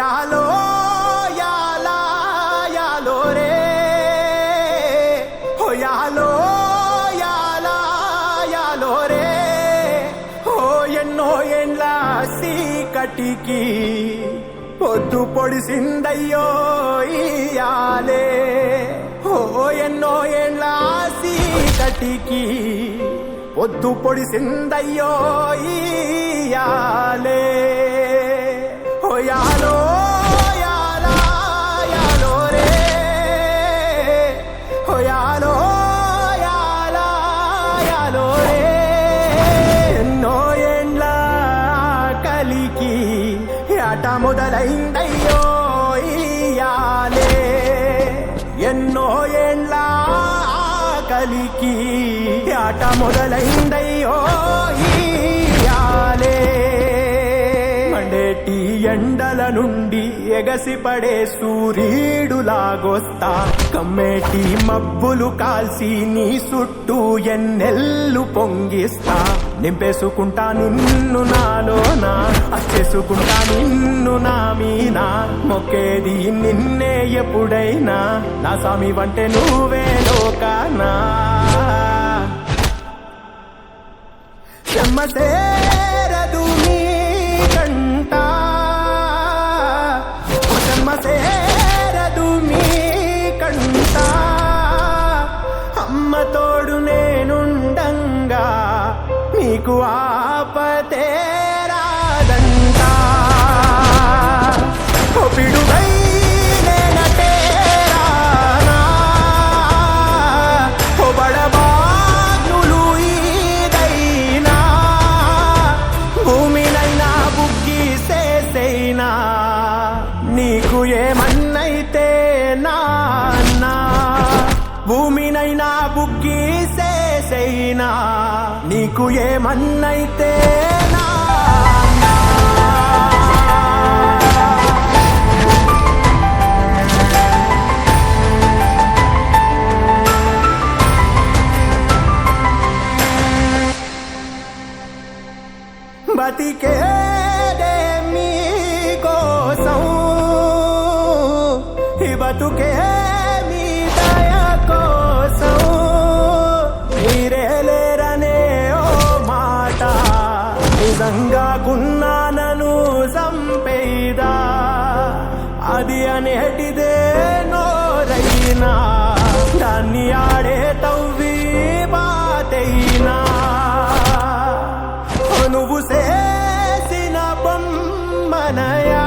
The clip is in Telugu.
యాలో యాలా యాలో రే ఓ యాలో యాలా యాలో రే ఓ ఎన్నో ఏండ్ల సీకటికి పొద్దు పొడిసిందయ్యో ఇయాలే ఓ ఎన్నో ఏండ్ల సీకటికి పొద్దు పొడిసిందయ్యో ఇయాలే ఓ యాలో యాలా యాలో రే ఓ యాలో యాలా యాలో రే ఎన్నో ఏండ్ల కలికి ఆట మొదలైందయ్యో ఇయాలే ఎన్నో ఏండ్ల కలికి ఆట మొదలైందయ్యో ఇయాలే మండేటి ఎండల నుండి ఎగసిపడే సూర్యుడులాగొస్తా కమ్మేటి మబ్బులు కాల్సి నీ చుట్టూ ఎన్నెల్లు పొంగిస్తా నింపేసుకుంటా నిన్ను నాలోనా అచ్చేసుకుంటా నిన్ను నా మీనా మొక్కేది నిన్నే ఎప్పుడైనా నా స్వామి వంటే నువ్వే లోకానా చెమ్మసేరదు నీ కంట చెమ్మసేరదు మీ కంట అమ్మ తోడు నేనుండంగా నీకు ఆపతే రాదంట ఓ పిడుగై నేనటే రానా ఓ బడబాగ్నులు ఈదైనా భూమినైనా బుగ్గి సేసైనా నీకు ఏమన్నైతే నాన్నా భూమినైనా బుగ్గి సేసైనా నీకు ఏమన్నైతే నాన్నా బతికేదే మీకోసం ఈ బతుకే మీ దయ కోసం మీరే లేరనే ఓ మాట నిజంగా కున్నానను సంపేదా అది అనేటిదే నోరైనా దాన్ని ఆడే తవ్వి బాతైనా నువ్వు చేసిన బొమ్మనయా